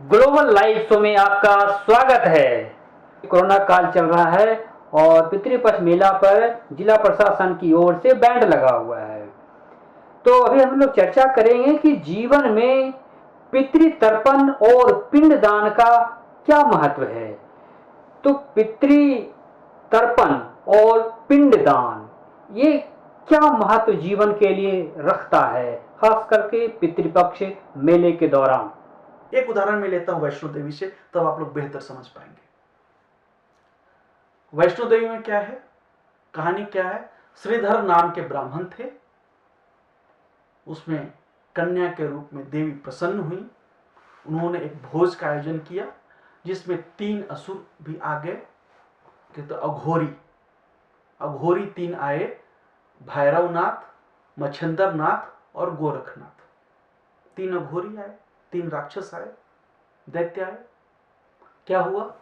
Global live show में आपका स्वागत है। कोरोना काल चल रहा है और पितृपक्ष मेला पर जिला प्रशासन की ओर से बैंड लगा हुआ है। तो अभी हम लोग चर्चा करेंगे कि जीवन में पितृतर्पण और पिंडदान का क्या महत्व है। तो पितृतर्पण और पिंडदान ये क्या महत्व जीवन के लिए रखता है, खास करके पितृपक्ष मेले के दौरान। एक उदाहरण मैं लेता हूं वैष्णो देवी से, तब आप लोग बेहतर समझ पाएंगे। वैष्णो देवी में क्या है, कहानी क्या है। श्रीधर नाम के ब्राह्मण थे, उसमें कन्या के रूप में देवी प्रसन्न हुई। उन्होंने एक भोज का आयोजन किया जिसमें 3 असुर भी आ गए, तो अघोरी 3 आए, भैरवनाथ, मच्छंदरनाथ और गोरखनाथ। 3 अघोरी आए, 3 राक्षस आए, दैत्य आए। क्या हुआ,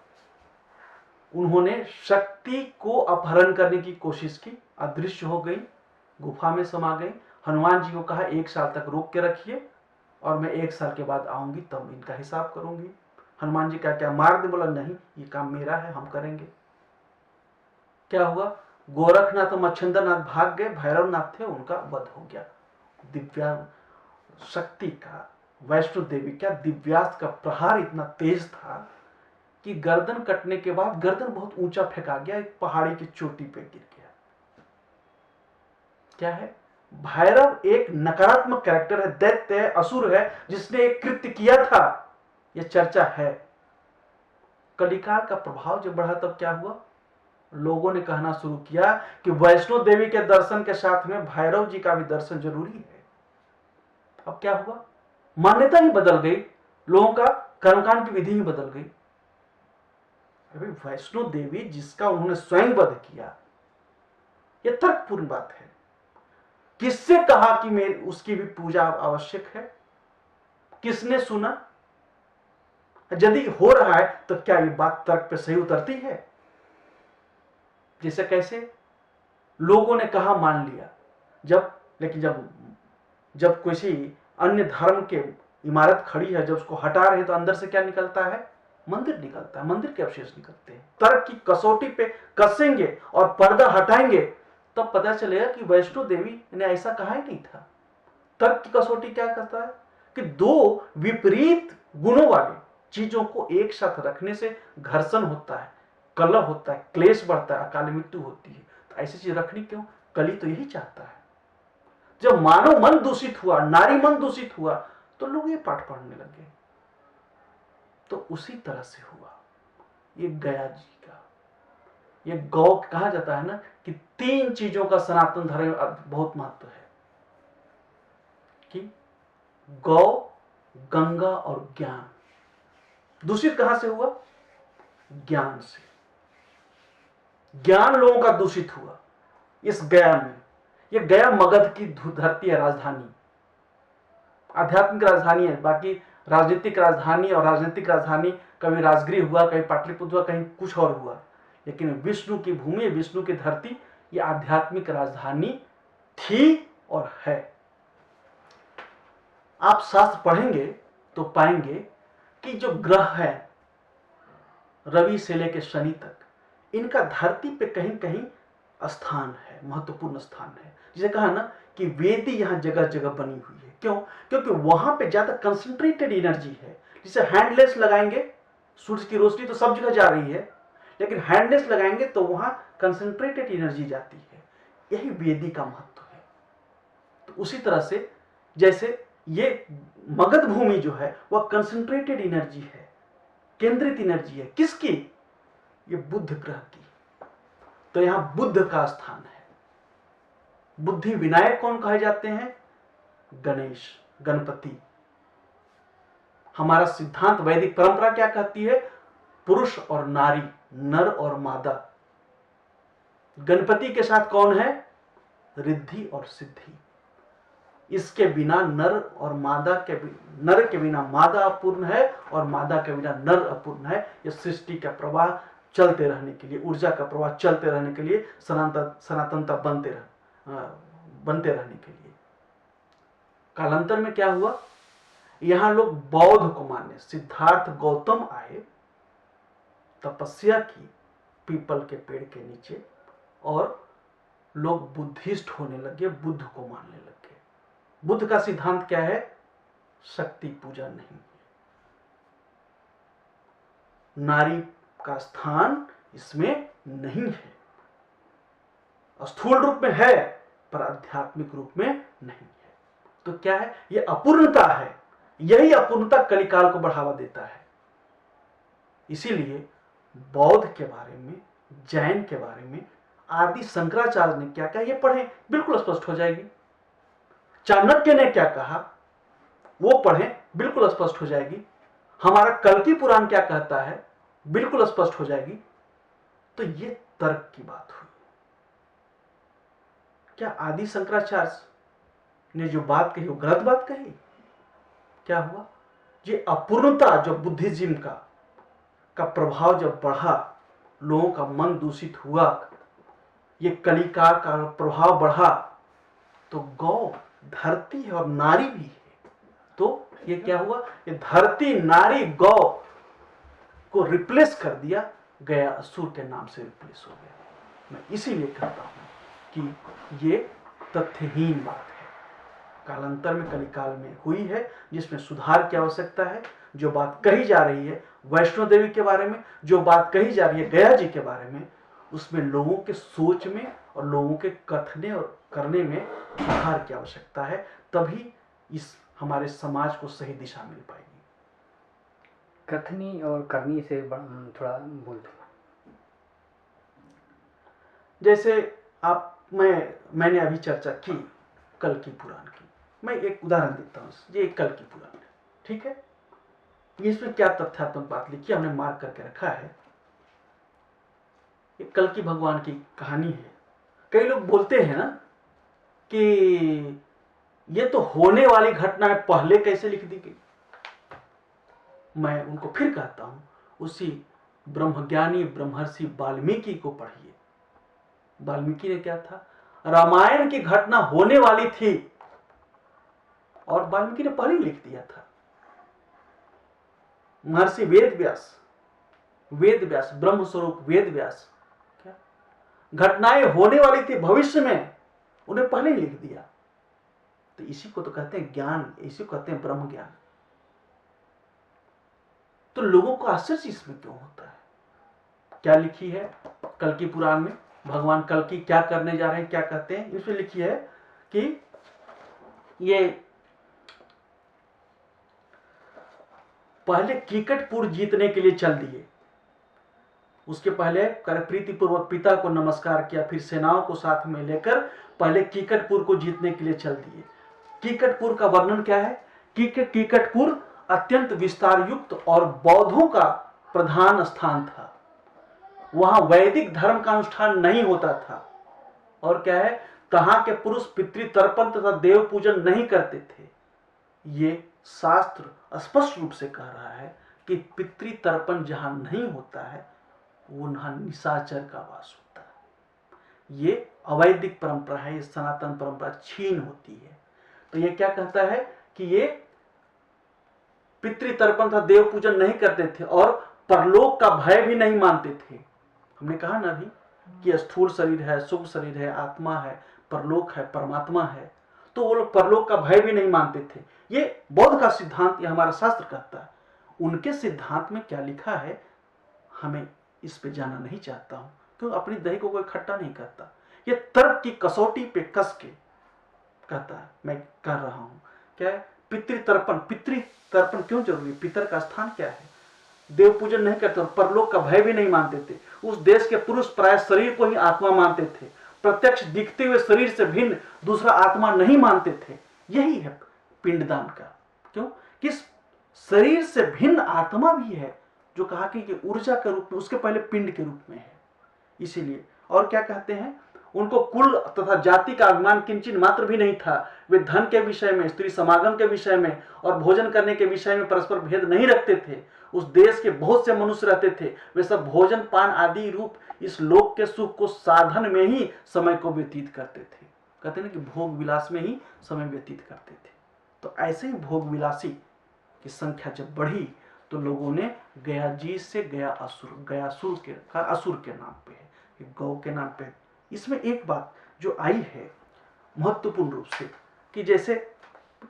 उन्होंने शक्ति को अपहरण करने की कोशिश की, अदृश्य हो गई, गुफा में समा गई। हनुमान जी को कहा 1 साल तक रोक के रखिए और मैं 1 साल के बाद आऊंगी तब इनका हिसाब करूंगी। हनुमान जी क्या मार दे, बोला नहीं, ये काम मेरा है, हम करेंगे। क्या हुआ, गोरखनाथ और मच्छंदरनाथ भाग गए, भैरवनाथ थे, उनका वध हो गया। दिव्या शक्ति का, वैष्णो देवी का दिव्यास्त्र का प्रहार इतना तेज था कि गर्दन कटने के बाद गर्दन बहुत ऊंचा फेंका गया, एक पहाड़ी की चोटी पे गिर गया। क्या है, भैरव एक नकारात्मक कैरेक्टर है, दैत्य है, असुर है, जिसने एक कृत्य किया था, यह चर्चा है। कलिकाल का प्रभाव जब बढ़ा तब क्या हुआ, लोगों ने कहना शुरू किया कि वैष्णो देवी के दर्शन के साथ में भैरव जी का भी दर्शन जरूरी है। अब क्या हुआ, मान्यता ही बदल गई, लोगों का कर्मकांड की विधि ही बदल गई। अभी वैष्णो देवी जिसका उन्होंने स्वयं वध किया, यह तर्कपूर्ण बात है। किससे कहा कि मेरी उसकी भी पूजा आवश्यक है, किसने सुना। यदि हो रहा है तो क्या यह बात तर्क पे सही उतरती है। जैसे कैसे लोगों ने कहा मान लिया, लेकिन जब किसी अन्य धर्म के इमारत खड़ी है, जब उसको हटा रहे तो अंदर से क्या निकलता है, मंदिर निकलता है, मंदिर के अवशेष निकलते हैं। तर्क की कसौटी पे कसेंगे और पर्दा हटाएंगे तब पता चलेगा कि वैष्णो देवी ने ऐसा कहा ही नहीं था। तर्क की कसौटी क्या करता है कि 2 विपरीत गुणों वाली चीजों को एक साथ रखने से घर्षण होता है, कलह होता है, क्लेश बढ़ता है, अकाल मृत्यु होती है। तो ऐसी चीज रखनी क्यों, कली तो यही चाहता है। जब मानव मन दूषित हुआ, नारी मन दूषित हुआ, तो लोग ये पाठ पढ़ने लगे। तो उसी तरह से हुआ ये गया जी का। ये गौ कहा जाता है ना कि 3 चीजों का सनातन धर्म में बहुत महत्व है, कि गौ, गंगा और ज्ञान। दूषित कहां से हुआ, ज्ञान से। ज्ञान लोगों का दूषित हुआ इस गया में। ये गया मगध की धरती है, राजधानी, आध्यात्मिक राजधानी है। बाकी राजनीतिक राजधानी और राजनीतिक राजधानी कभी राजगृह हुआ, कहीं पाटलिपुत्र हुआ, कहीं कुछ और हुआ, लेकिन विष्णु की भूमि, विष्णु की धरती, ये आध्यात्मिक राजधानी थी और है। आप शास्त्र पढ़ेंगे तो पाएंगे कि जो ग्रह है, रवि से लेकर शनि तक, इनका धरती पे कहीं कहीं स्थान है, महत्वपूर्ण स्थान है। जिसे कहा ना कि वेदी यहां जगह जगह बनी हुई है। क्यों, क्योंकि वहां पे ज्यादा कंसंट्रेटेड एनर्जी है। जिसे हैंडलेस लगाएंगे, सूर्य की रोशनी तो सब जगह जा रही है, लेकिन हैंडलेस लगाएंगे तो वहां कंसंट्रेटेड एनर्जी जाती है। यही वेदी का महत्व है। तो उसी तरह से जैसे ये मगध भूमि जो है वह कंसंट्रेटेड एनर्जी है, केंद्रित एनर्जी है। किसकी, ये बुध ग्रह की। तो यहां बुद्ध का स्थान है। बुद्धि विनायक कौन कहे जाते हैं, गणेश, गणपति। हमारा सिद्धांत, वैदिक परंपरा क्या कहती है, पुरुष और नारी, नर और मादा। गणपति के साथ कौन है, रिद्धि और सिद्धि। इसके बिना नर के बिना मादा अपूर्ण है और मादा के बिना नर अपूर्ण है। यह सृष्टि का प्रवाह चलते रहने के लिए, ऊर्जा का प्रवाह चलते रहने के लिए, सनातनता बनते रहने के लिए। कालांतर में क्या हुआ, यहां लोग बौद्ध को माने। सिद्धार्थ गौतम आए, तपस्या की पीपल के पेड़ के नीचे, और लोग बुद्धिस्ट होने लगे, बुद्ध को मानने लगे। बुद्ध का सिद्धांत क्या है? शक्ति पूजा नहीं है, नारी का स्थान इसमें नहीं है, स्थूल रूप में है पर आध्यात्मिक रूप में नहीं है। तो क्या है? यह अपूर्णता है। यही अपूर्णता कलिकाल को बढ़ावा देता है। इसीलिए बौद्ध के बारे में, जैन के बारे में आदि शंकराचार्य ने क्या कहा, ये पढ़ें, बिल्कुल स्पष्ट हो जाएगी। चाणक्य ने क्या कहा, वो पढ़ें, बिल्कुल स्पष्ट हो जाएगी। हमारा कल्कि पुराण क्या कहता है, बिल्कुल स्पष्ट हो जाएगी। तो ये तर्क की बात हुई। क्या आदि शंकराचार्य ने जो बात कही वो गलत बात कही? क्या हुआ? ये अपूर्णता जो बुद्धिज्म का प्रभाव जब बढ़ा, लोगों का मन दूषित हुआ, ये कलिकाल का प्रभाव बढ़ा, तो गौ धरती है और नारी भी है। तो ये क्या हुआ? ये धरती, नारी, गौ को रिप्लेस कर दिया गया, असुर के नाम से रिप्लेस हो गया। मैं इसीलिए कहता हूं कि ये तथ्यहीन बात है, कालांतर में कलिकाल में हुई है, जिसमें सुधार की आवश्यकता है। जो बात कही जा रही है वैष्णो देवी के बारे में, जो बात कही जा रही है गया जी के बारे में, उसमें लोगों के सोच में और लोगों के कथने और करने में सुधार की आवश्यकता है। तभी इस हमारे समाज को सही दिशा मिल पाएगी। कथनी और करनी से थोड़ा बोल दो। जैसे मैंने अभी चर्चा की कल्कि पुराण की, मैं एक उदाहरण देता हूँ। ये एक कल्कि पुराण है, ठीक है? इसमें क्या तथ्यात्मक बात लिखी हमने मार्क करके रखा है। ये कल्कि भगवान की कहानी है। कई लोग बोलते हैं ना कि ये तो होने वाली घटना है, पहले कैसे लिख दी गई? मैं उनको फिर कहता हूं, उसी ब्रह्मज्ञानी ब्रह्मर्षि वाल्मीकि को पढ़िए। वाल्मीकि ने क्या था? रामायण की घटना होने वाली थी और वाल्मीकि ने पहले लिख दिया था। महर्षि वेद व्यास ब्रह्म स्वरूप वेद व्यास, क्या घटनाएं होने वाली थी भविष्य में, उन्हें पहले ही लिख दिया। तो इसी को तो कहते हैं ज्ञान, इसी को कहते हैं ब्रह्म ज्ञान। तो लोगों को आश्चर्य इसमें क्यों होता है? क्या लिखी है कल्कि पुराण में? भगवान कल्कि क्या करने जा रहे हैं, क्या कहते हैं? इसमें लिखी है कि ये पहले कीकटपुर जीतने के लिए चल दिए। उसके पहले कर प्रीतिपूर्वक पिता को नमस्कार किया, फिर सेनाओं को साथ में लेकर पहले कीकटपुर को जीतने के लिए चल दिए। कीकटपुर का वर्णन क्या है? कीकटपुर अत्यंत विस्तार युक्त और बौद्धों का प्रधान स्थान था। वहां वैदिक धर्म का अनुष्ठान नहीं होता था। और क्या है? तहां के पुरुष पितृतर्पण तथा देव पूजन नहीं करते थे। ये शास्त्र स्पष्ट रूप से कह रहा है कि पितृतर्पण जहां नहीं होता है वो वहां निशाचर का वास होता है। ये अवैदिक परंपरा है, ये सनातन परंपरा छीन होती है। तो ये क्या कहता है कि ये पितृतर्पण था, देव पूजन नहीं करते थे और परलोक का भय भी नहीं मानते थे। हमने कहा ना अभी कि स्थूल शरीर है, सूक्ष्म शरीर है, आत्मा है, परलोक है, परमात्मा है। तो वो लोग परलोक का भय भी नहीं मानते थे। ये बौद्ध का सिद्धांत, ये हमारा शास्त्र कहता है। उनके सिद्धांत में क्या लिखा है हमें इस पे जाना नहीं चाहता हूं, क्योंकि अपनी दही को कोई खट्टा नहीं करता। ये तर्क की कसौटी पे कस के कहता है, मैं कर रहा हूं। क्या है? पितृतर्पण क्यों जरूरी? पितर का स्थान क्या है? देव पूजन नहीं करते और परलोक का भय भी नहीं मानते थे। उस देश के पुरुष प्राय शरीर को ही आत्मा मानते थे। प्रत्यक्ष दिखते हुए शरीर से भिन्न दूसरा आत्मा नहीं मानते थे। यही है पिंडदान का। क्यों? किस शरीर से भिन्न आत्मा भी है, जो कहा कि ऊर्जा के रूप में, उसके पहले पिंड के रूप में है। इसीलिए और क्या कहते हैं? उनको कुल तथा जाति का अभिमान किंचित मात्र भी नहीं था। वे धन के विषय में, स्त्री समागम के विषय में और भोजन करने के विषय में परस्पर भेद नहीं रखते थे। उस देश के बहुत से मनुष्य रहते थे। वे सब भोजन पान आदि रूप इस लोक के सुख को साधन में ही समय को व्यतीत करते थे। कहते हैं कि भोग विलास में ही समय व्यतीत करते थे। तो ऐसे ही भोग विलासी की संख्या जब बढ़ी तो लोगों ने गया जी से गयासुर के नाम पे है, ये गौ के नाम पे। इसमें एक बात जो आई है महत्वपूर्ण रूप से कि जैसे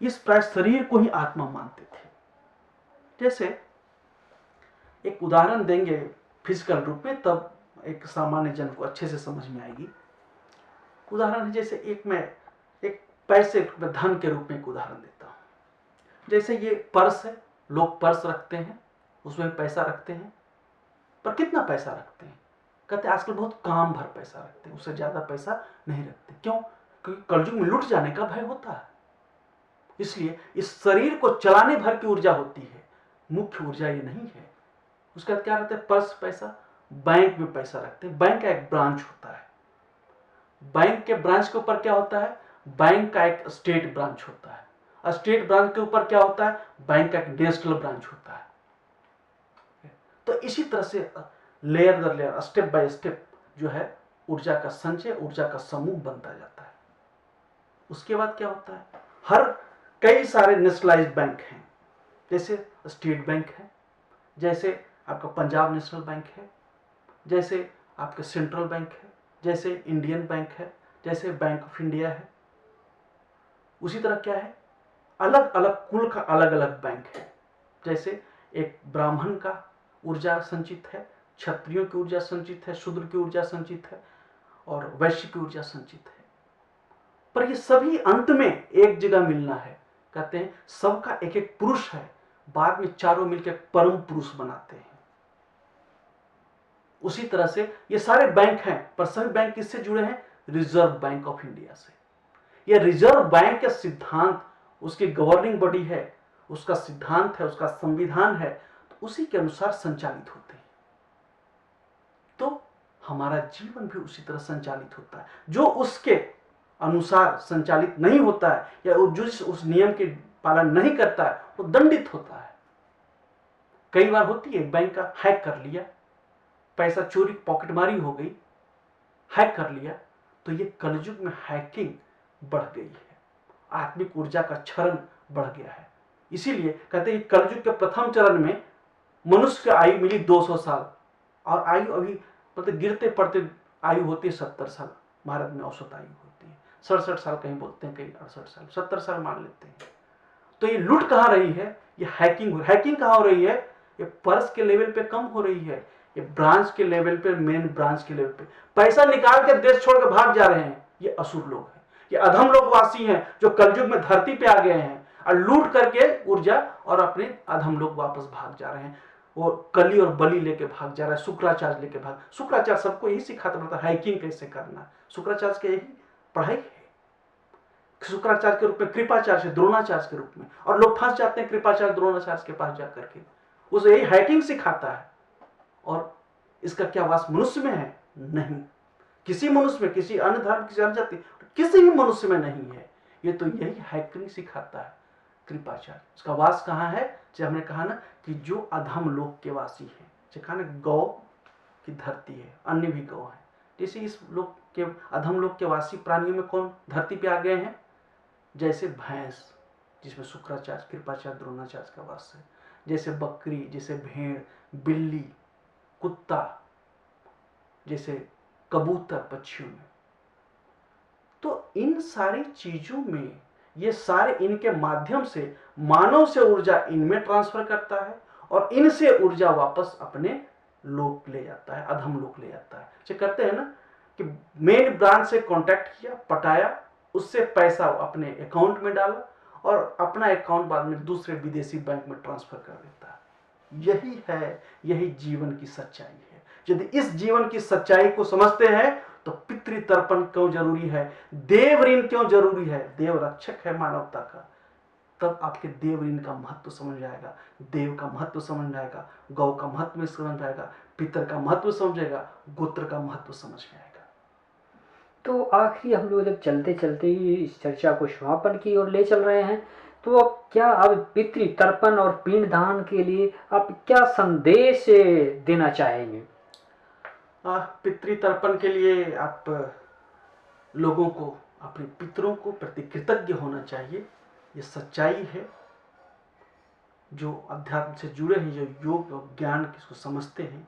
इस प्राय शरीर को ही आत्मा मानते थे। जैसे एक उदाहरण देंगे फिजिकल रूप में, तब एक सामान्य जन को अच्छे से समझ में आएगी। उदाहरण है जैसे मैं एक पैसे में धन के रूप में एक उदाहरण देता हूं। जैसे ये पर्स है, लोग पर्स रखते हैं, उसमें पैसा रखते हैं, पर कितना पैसा रखते हैं? कहते हैं आजकल बहुत काम भर पैसा रखते हैं, उससे ज्यादा पैसा नहीं रखते। क्यों? क्योंकि कलयुग में लुट जाने का भय होता है। इसलिए इस शरीर को चलाने भर की ऊर्जा होती है, मुख्य ऊर्जा ये नहीं है। उसके बाद क्या रहता है? पर्स पैसा, बैंक में पैसा रखते हैं, बैंक का एक ब्रांच होता है। बैंक के ब्रांच के ऊपर क्या होता है? बैंक का एक स्टेट ब्रांच होता है। स्टेट ब्रांच के ऊपर क्या होता है? बैंक का एक नेशनल ब्रांच होता है। तो इसी तरह से लेयर दर लेयर, स्टेप बाय स्टेप जो है ऊर्जा का संचय, ऊर्जा का समूह बनता जाता है। उसके बाद क्या होता है? कई सारे नेशनलाइज्ड बैंक हैं, जैसे स्टेट बैंक है, जैसे आपका पंजाब नेशनल बैंक है, जैसे आपका सेंट्रल बैंक है, जैसे इंडियन बैंक है, जैसे बैंक ऑफ इंडिया है। उसी तरह क्या है? अलग अलग कुल का अलग अलग बैंक है। जैसे एक ब्राह्मण का ऊर्जा संचित है, क्षत्रियों की ऊर्जा संचित है, शूद्र की ऊर्जा संचित है और वैश्य की ऊर्जा संचित है। पर ये सभी अंत में एक जगह मिलना है। कहते हैं सबका एक एक पुरुष है, बाद में चारों मिलकर परम पुरुष बनाते हैं। उसी तरह से ये सारे बैंक हैं, पर सभी बैंक किससे जुड़े हैं? रिजर्व बैंक ऑफ इंडिया से। ये रिजर्व बैंक का सिद्धांत, उसकी गवर्निंग बॉडी है, उसका सिद्धांत है, उसका संविधान है, तो उसी के अनुसार संचालित होते हैं। तो हमारा जीवन भी उसी तरह संचालित होता है। जो उसके अनुसार संचालित नहीं होता है या जो उस नियम के पालन नहीं करता है वो दंडित होता है। कई बार होती है, बैंक का हैक कर लिया, पैसा चोरी पॉकेटमारी हो गई, हैक कर लिया, तो ये कलयुग में हैकिंग बढ़ गई है, आत्मिक ऊर्जा का क्षरण बढ़ गया है। इसीलिए कहते हैं कलयुग के प्रथम चरण में मनुष्य की आयु मिली 200 साल, और आयु अभी मतलब गिरते पड़ते आयु होती है 70 साल। भारत में औसत आयु होती है 67 साल, कहीं बोलते हैं कहीं 68 साल, 70 साल मान लेते हैं। तो ये लूट कहाँ रही है? ये हैकिंग कहाँ हो रही है? ये पर्स के लेवल पे कम हो रही है, ये ब्रांच के लेवल पे, मेन ब्रांच के लेवल पे पैसा निकाल के देश छोड़ के भाग जा रहे हैं। ये असुर लोग हैं, ये अधम लोग वासी हैं जो कलयुग में धरती पे आ गए हैं और लूट करके ऊर्जा और अपने अधम लोग वापस भाग जा रहे हैं। वो कली और बलि लेके भाग जा रहा है, शुक्राचार्य लेके भाग। शुक्राचार्य सबको यही सिखाता पड़ता है हैकिंग कैसे करना। शुक्राचार्य की यही पढ़ाई है। शुक्राचार्य के रूप में कृपाचार्य से द्रोणाचार्य के रूप में, और लोग फंस जाते हैं कृपाचार्य द्रोणाचार्य के पास जाकर के। उसे यही हैकिंग सिखाता है। और इसका क्या वास मनुष्य में है? नहीं, किसी मनुष्य में, किसी अन्य धर्म, किसी अन्य जाति, किसी भी मनुष्य में नहीं है। ये तो यही हैकिंग सिखाता है कृपाचार्य। उसका वास कहाँ है? जब हमने कहा ना कि जो अधम लोक के वासी है, जो कहा ना गौ की धरती है, अन्य भी गौ है। जैसे इस लोक के अधम लोक के वासी प्राणियों में कौन धरती पे आ गए हैं? जैसे भैंस, जिसमें शुक्राचार्य कृपाचार्य द्रोणाचार्य का वास है, जैसे बकरी, जैसे भेड़, बिल्ली, कुत्ता, जैसे कबूतर पक्षियों में। तो इन सारी चीजों में ये सारे इनके माध्यम से मानव से ऊर्जा इनमें ट्रांसफर करता है और इनसे ऊर्जा वापस अपने लोक ले जाता है, अधम लोक ले जाता है। जो करते हैं ना कि मेन ब्रांच से कांटेक्ट किया, पटाया, उससे पैसा अपने अकाउंट में डाला और अपना अकाउंट बाद में दूसरे विदेशी बैंक में ट्रांसफर कर देता है। यही है, यही जीवन की सच्चाई है। यदि इस जीवन की सच्चाई को समझते हैं तो पितृतर्पण क्यों जरूरी है, देव ऋण क्यों जरूरी है, देव रक्षक है मानवता का, तब आपके देव ऋण का महत्व समझ जाएगा, देव का महत्व समझ जाएगा, गौ का महत्व समझ जाएगा, पितर का महत्व समझेगा, गोत्र का महत्व समझ जाएगा। तो आखिरी हम लोग जब चलते चलते ही इस चर्चा को समापन की ओर ले चल रहे हैं, तो अब क्या अब पितृतर्पण और पिंडदान के लिए आप क्या संदेश देना चाहेंगे? पितृतर्पण के लिए आप लोगों को अपने पितरों को प्रति कृतज्ञ होना चाहिए। ये सच्चाई है। जो अध्यात्म से जुड़े हैं, जो योग और ज्ञान किसको समझते हैं,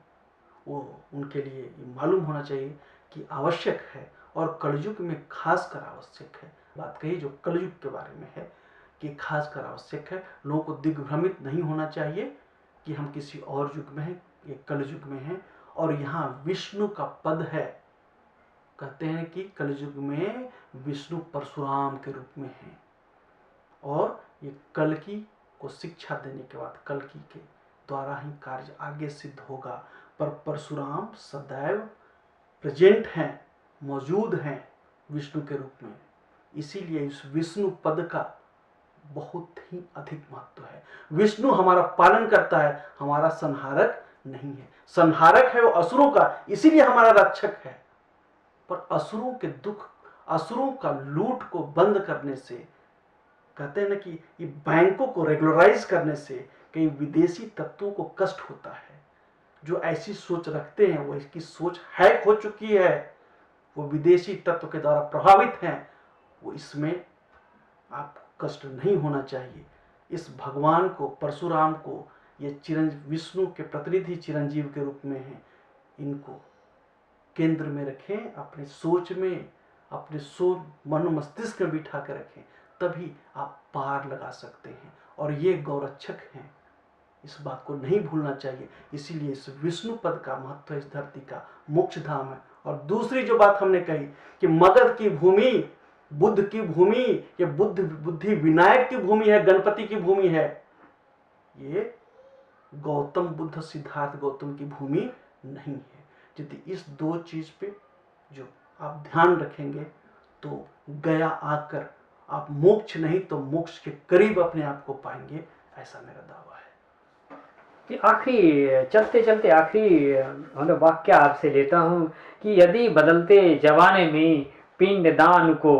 वो उनके लिए ये मालूम होना चाहिए कि आवश्यक है और कलयुग में खासकर आवश्यक है। बात कही जो कलयुग के बारे में है कि खासकर आवश्यक है। लोगों को दिग्भ्रमित नहीं होना चाहिए कि हम किसी और युग में हैं, ये कलयुग में हैं और यहाँ विष्णु का पद है। कहते हैं कि कलयुग में विष्णु परशुराम के रूप में हैं और ये कल्कि को शिक्षा देने के बाद कल्कि के द्वारा ही कार्य आगे सिद्ध होगा। पर परशुराम सदैव प्रेजेंट हैं, मौजूद हैं विष्णु के रूप में। इसीलिए इस विष्णु पद का बहुत ही अधिक महत्व है। विष्णु हमारा पालन करता है, हमारा संहारक नहीं है। संहारक है वो असुरों का, इसीलिए हमारा रक्षक है। पर असुरों के दुख, असुरों का लूट को बंद करने से, कहते हैं ना कि ये बैंकों को रेगुलराइज करने से कई विदेशी तत्वों को कष्ट होता है। जो ऐसी सोच रखते हैं वो इसकी सोच हैक हो चुकी है, वो विदेशी तत्व के द्वारा प्रभावित हैं। वो इसमें आपको कष्ट नहीं होना चाहिए। इस भगवान को, परशुराम को, ये विष्णु के प्रतिनिधि चिरंजीव के रूप में हैं, इनको केंद्र में रखें, अपनी सोच में, अपने मन मस्तिष्क में बिठा कर रखें, तभी आप पार लगा सकते हैं। और ये गौरक्षक हैं, इस बात को नहीं भूलना चाहिए। इसीलिए इस विष्णु पद का महत्व इस धरती का मोक्ष धाम है। और दूसरी जो बात हमने कही कि मगध की भूमि, बुद्ध की भूमि, ये बुद्धि विनायक की भूमि है, गणपति की भूमि है, ये गौतम बुद्ध, सिद्धार्थ गौतम की भूमि नहीं है। यदि इस दो चीज पे जो आप ध्यान रखेंगे तो गया आकर आप मोक्ष नहीं तो मोक्ष के करीब अपने आप को पाएंगे, ऐसा मेरा दावा है। कि आखिरी चलते चलते आखिरी मतलब वाक्य आपसे लेता हूँ कि यदि बदलते जमाने में पिंडदान को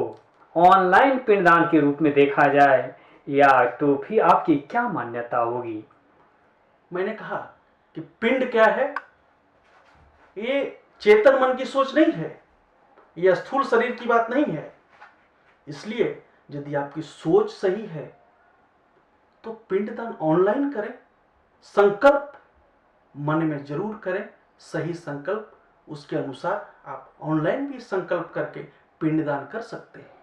ऑनलाइन पिंडदान के रूप में देखा जाए या तो फिर आपकी क्या मान्यता होगी? मैंने कहा कि पिंड क्या है, ये चेतन मन की सोच नहीं है, ये स्थूल शरीर की बात नहीं है। इसलिए यदि आपकी सोच सही है तो पिंडदान ऑनलाइन करें, संकल्प मन में जरूर करें, सही संकल्प, उसके अनुसार आप ऑनलाइन भी संकल्प करके पिंडदान कर सकते हैं।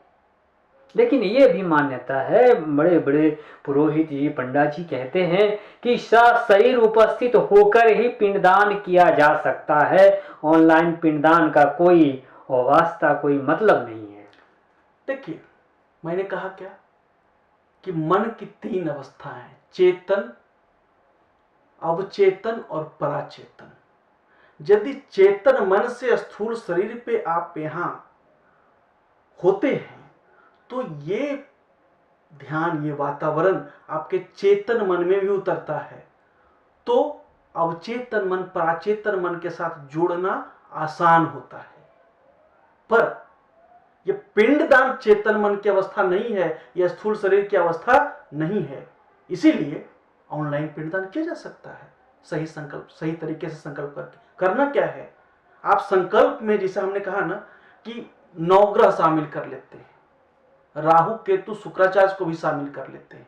लेकिन ये भी मान्यता है, बड़े बड़े पुरोहित जी, पंडा जी कहते हैं कि सशरीर उपस्थित होकर ही पिंडदान किया जा सकता है, ऑनलाइन पिंडदान का कोई वास्ता, कोई मतलब नहीं है। देखिए, मैंने कहा क्या कि मन की 3 अवस्थाएं हैं, चेतन, अवचेतन और पराचेतन। यदि चेतन मन से स्थूल शरीर पे आप यहां होते हैं तो ये ध्यान, ये वातावरण आपके चेतन मन में भी उतरता है, तो अवचेतन मन पराचेतन मन के साथ जोड़ना आसान होता है। पर यह पिंडदान चेतन मन की अवस्था नहीं है, यह स्थूल शरीर की अवस्था नहीं है। इसीलिए ऑनलाइन पिंडदान किया जा सकता है, सही संकल्प, सही तरीके से संकल्प करके। करना क्या है, आप संकल्प में, जैसे हमने कहा ना कि नवग्रह शामिल कर लेते हैं, राहु केतु शुक्राचार्य को भी शामिल कर लेते हैं।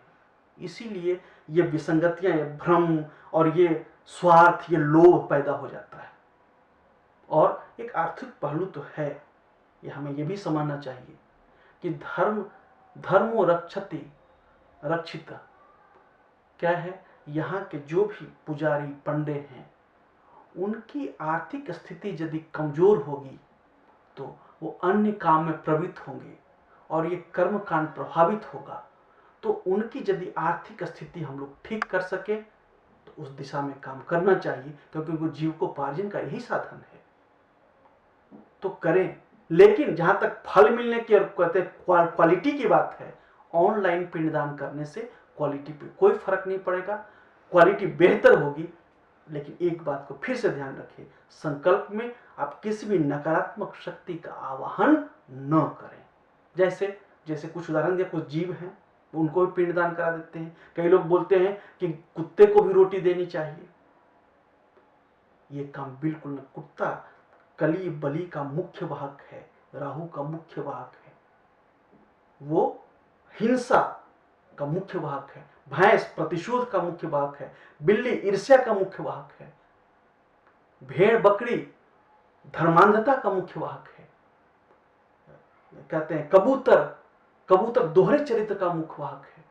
इसीलिए ये विसंगतियां, ये भ्रम और ये स्वार्थ, ये लोभ पैदा हो जाता है। और एक आर्थिक पहलू तो है, ये हमें ये भी समझना चाहिए कि धर्मो रक्षति रक्षित क्या है, यहाँ के जो भी पुजारी पंडे हैं उनकी आर्थिक स्थिति यदि कमजोर होगी तो वो अन्य काम में प्रवृत्त होंगे और ये कर्म कांड प्रभावित होगा। तो उनकी यदि आर्थिक स्थिति हम लोग ठीक कर सके तो उस दिशा में काम करना चाहिए, क्योंकि वो जीविकोपार्जन का यही साधन है, तो करें। लेकिन जहां तक फल मिलने की और कहते क्वालिटी की बात है, ऑनलाइन पिंडदान करने से क्वालिटी पे कोई फर्क नहीं पड़ेगा, क्वालिटी बेहतर होगी। लेकिन एक बात को फिर से ध्यान रखिए, संकल्प में आप किसी भी नकारात्मक शक्ति का आवाहन न करें। जैसे जैसे कुछ उदाहरण दिया, कुछ जीव हैं उनको भी पिंडदान करा देते हैं। कई लोग बोलते हैं कि कुत्ते को भी रोटी देनी चाहिए, ये काम बिल्कुल न। कुत्ता कली बलि का मुख्य वाहक है, राहु का मुख्य वाहक है, वो हिंसा का मुख्य वाहक है। भैंस प्रतिशोध का मुख्य वाहक है, बिल्ली ईर्ष्या का मुख्य वाहक है, भेड़ बकरी धर्मांधता का मुख्य वाहक है, कहते हैं कबूतर कबूतर दोहरे चरित्र का मुख्य वाहक है।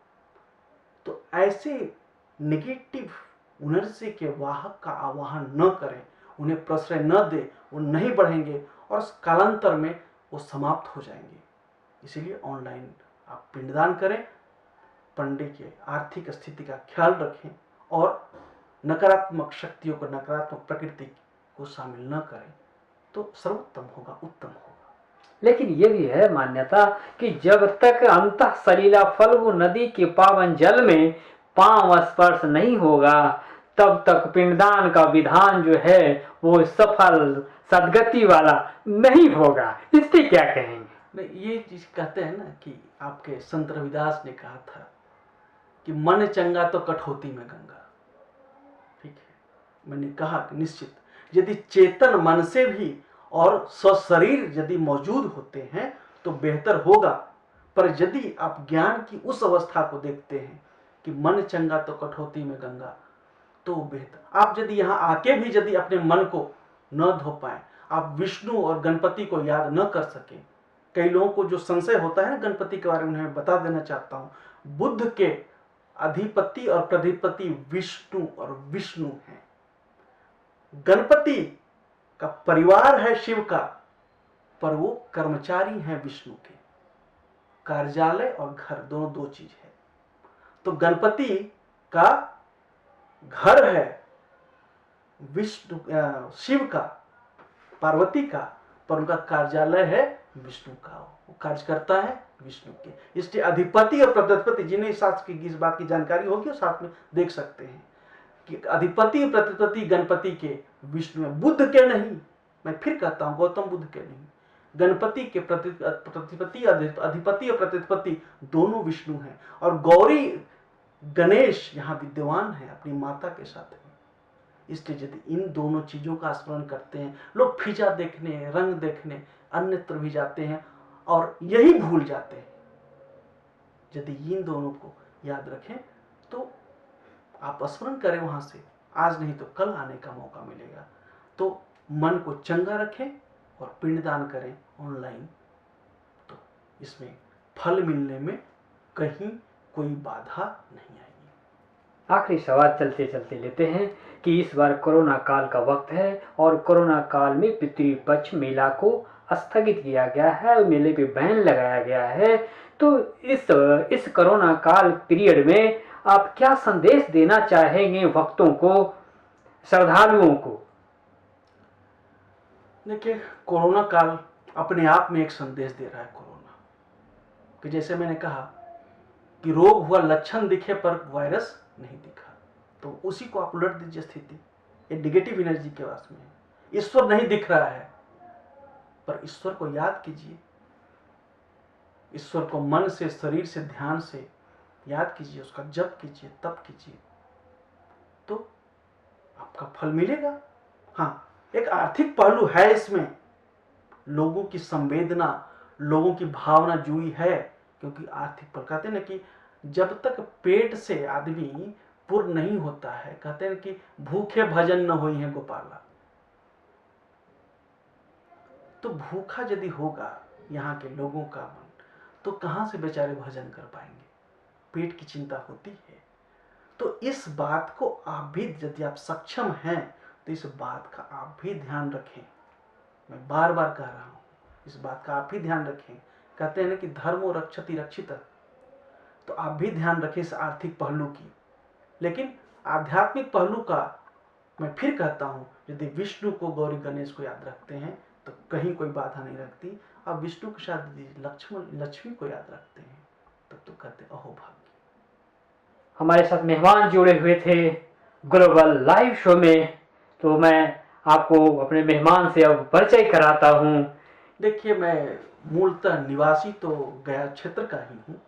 तो ऐसे नेगेटिव एनर्जी के वाहक का आवाहन न करें, उन्हें प्रश्रय न दे, वो नहीं बढ़ेंगे और कालांतर में वो समाप्त हो जाएंगे। इसीलिए ऑनलाइन आप पिंडदान करें, पंडित की आर्थिक स्थिति का ख्याल रखें और नकारात्मक शक्तियों को, नकारात्मक प्रकृति को शामिल न करें, तो सर्वोत्तम होगा, उत्तम होगा। लेकिन ये भी है मान्यता कि जब तक अंतः सलीला फल्गु नदी के पावन जल में पांव स्पर्श नहीं होगा, तब तक पिंडदान का विधान जो है वो सफल सदगति वाला नहीं होगा। इस पे क्या कहेंगे? नहीं, ये चीज कहते हैं ना कि आपके संत रविदास ने कहा था कि मन चंगा तो कठौती में गंगा। ठीक है, मैंने कहा कि निश्चित यदि चेतन मन से भी और स्वशरीर यदि मौजूद होते हैं तो बेहतर होगा, पर यदि आप ज्ञान की उस अवस्था को देखते हैं कि मन चंगा तो कठौती में गंगा, तो बेहतर। आप यदि यहाँ आके भी यदि अपने मन को न धो पाए, आप विष्णु और गणपति को याद न कर सके, कई लोगों को जो संशय होता है ना गणपति के बारे में, उन्हें बता देना चाहता हूं, बुद्ध के अधिपति और प्रतिपति विष्णु और विष्णु हैं। गणपति का परिवार है शिव का, पर वो कर्मचारी हैं विष्णु के। कार्यालय और घर दोनों दो चीज है। तो गणपति का घर है विष्णु, शिव का, पार्वती का, पर उनका कार्यालय है विष्णु का, वो कार्य करता है विष्णु के। इसलिए अधिपति और प्रतिपति, जिन्हें शास्त्र की इस बात की जानकारी होगी और साथ में देख सकते हैं कि अधिपति और प्रतिपति गणपति के विष्णु है, बुद्ध के नहीं। मैं फिर कहता हूं, गौतम बुद्ध के नहीं, गणपति के प्रतिपति, अधिपति और प्रतिपति दोनों विष्णु हैं। और गौरी गणेश यहाँ विद्यमान है अपनी माता के साथ में। इसलिए यदि इन दोनों चीजों का स्मरण करते हैं, लोग फिजा देखने, रंग देखने अन्यत्र भी जाते हैं और यही भूल जाते हैं। यदि इन दोनों को याद रखें तो आप स्मरण करें वहां से, आज नहीं तो कल आने का मौका मिलेगा। तो मन को चंगा रखें और पिंडदान करें ऑनलाइन, तो इसमें फल मिलने में कहीं कोई बाधा नहीं आएगी। आखिरी सवाल चलते चलते लेते हैं कि इस बार कोरोना काल का वक्त है और कोरोना काल में पितृपक्ष मेला को स्थगित किया गया है और मेले पे बैन लगाया गया है। तो इस कोरोना काल पीरियड में आप क्या संदेश देना चाहेंगे भक्तों को, श्रद्धालुओं को? देखिए, कोरोना काल अपने आप में एक संदेश दे रहा है। कोरोना कि जैसे मैंने कहा कि रोग हुआ, लक्षण दिखे पर वायरस नहीं दिखा, तो उसी को आप उलट दीजिए स्थिति। ये नेगेटिव एनर्जी के वास में है, ईश्वर नहीं दिख रहा है, पर ईश्वर को याद कीजिए, ईश्वर को मन से, शरीर से, ध्यान से याद कीजिए, उसका जप कीजिए, तप कीजिए, तो आपका फल मिलेगा। हाँ, एक आर्थिक पहलू है इसमें, लोगों की संवेदना, लोगों की भावना जुड़ी है, क्योंकि आर्थिक पल कहते हैं ना कि जब तक पेट से आदमी पूर्ण नहीं होता है, कहते हैं कि भूखे भजन न होई है गोपाला। तो भूखा यदि होगा यहाँ के लोगों का मन, तो कहां से बेचारे भजन कर पाएंगे? पेट की चिंता होती है। तो इस बात को आप भी, यदि आप सक्षम हैं तो इस बात का आप भी ध्यान रखें। मैं बार बार कह रहा हूं, इस बात का आप भी ध्यान रखें। कहते हैं ना कि धर्मो रक्षति रक्षितः, तो आप भी ध्यान रखें इस आर्थिक पहलू की। लेकिन आध्यात्मिक पहलू का मैं फिर कहता हूं, यदि विष्णु को, गौरी गणेश को याद रखते हैं तो कहीं कोई बाधा नहीं रखती। अब विष्णु के साथ लक्ष्मी को याद रखते हैं तब तो कहते अहो भाग्य। हमारे साथ मेहमान जुड़े हुए थे ग्लोबल लाइव शो में, तो मैं आपको अपने मेहमान से अब परिचय कराता हूं। देखिए, मैं मूलतः निवासी तो गया क्षेत्र का ही हूँ।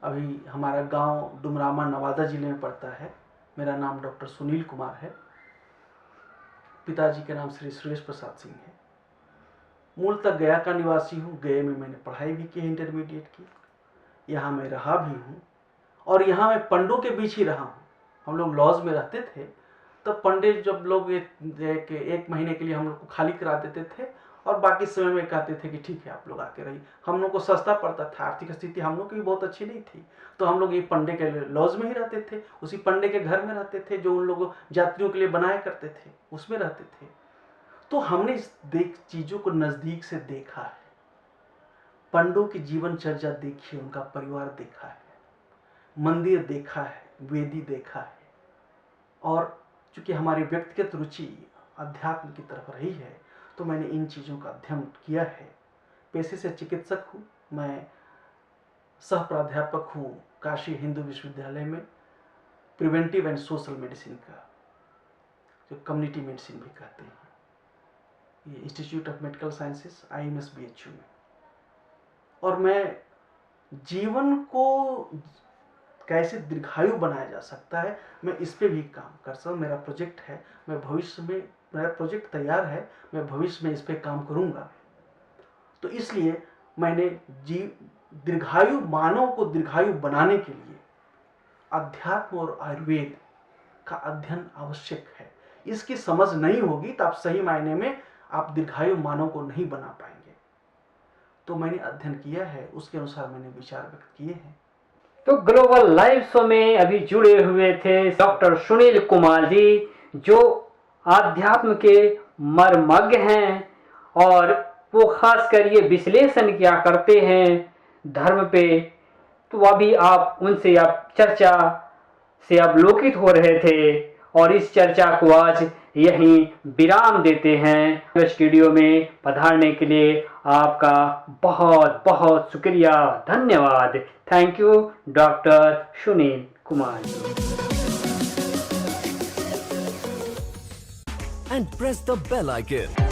अभी हमारा गांव डुमरामा नवादा जिले में पड़ता है। मेरा नाम डॉक्टर सुनील कुमार है। पिताजी का नाम श्री सुरेश प्रसाद सिंह है। मूलतः गया का निवासी हूँ। गया में मैंने पढ़ाई भी की, इंटरमीडिएट की, यहाँ मैं रहा भी हूँ और यहाँ मैं पंडों के बीच ही रहा हूँ। हम लोग लॉज में रहते थे, तब पंडित जब लोग एक महीने के लिए हम लोग को खाली करा देते थे और बाकी समय में कहते थे कि ठीक है आप लोग आके रहिए। हम लोग को सस्ता पड़ता था, आर्थिक स्थिति हम लोग की भी बहुत अच्छी नहीं थी, तो हम लोग ये पंडे के लॉज में ही रहते थे, उसी पंडे के घर में रहते थे जो उन लोगों यात्रियों के लिए बनाया करते थे, उसमें रहते थे। तो हमने इस चीज़ों को नज़दीक से देखा है, पंडों की जीवन चर्चा देखी है, उनका परिवार देखा है, मंदिर देखा है, वेदी देखा है। और चूंकि हमारी व्यक्तिगत रुचि अध्यात्म की तरफ रही है, तो मैंने इन चीज़ों का अध्ययन किया है। पेशे से चिकित्सक हूँ, मैं सह प्राध्यापक हूँ काशी हिंदू विश्वविद्यालय में प्रिवेंटिव एंड सोशल मेडिसिन का, जो कम्युनिटी मेडिसिन भी कहते हैं, ये institute of medical sciences IMS BHU में। और मैं जीवन को कैसे दीर्घायु बनाया जा सकता है, मैं इस पे भी काम कर सकता हूँ। मेरा प्रोजेक्ट है, मैं भविष्य में, मेरा प्रोजेक्ट तैयार है, मैं भविष्य में इस पे काम करूँगा। तो इसलिए मैंने दीर्घायु, मानव को दीर्घायु बनाने के लिए अध्यात्म और आयुर्वेद का अध्ययन आवश्यक है। इसकी समझ नहीं होगी तो आप सही मायने में आप दीर्घायु मानव को नहीं बना पाएंगे। तो मैंने अध्ययन किया है, उसके अनुसार मैंने विचार व्यक्त किए हैं। तो ग्लोबल लाइव शो में अभी जुड़े हुए थे डॉक्टर सुनील कुमार जी, जो आध्यात्म के मर्मज्ञ हैं और वो खासकर ये विश्लेषण किया करते हैं धर्म पे। तो अभी आप उनसे आप चर्चा से अवलोकित हो रहे थे और इस चर्चा को आज यहीं विराम देते हैं। स्टूडियो में पधारने के लिए आपका बहुत बहुत शुक्रिया, धन्यवाद। Thank you doctor Sunil Kumar ji. And press the bell icon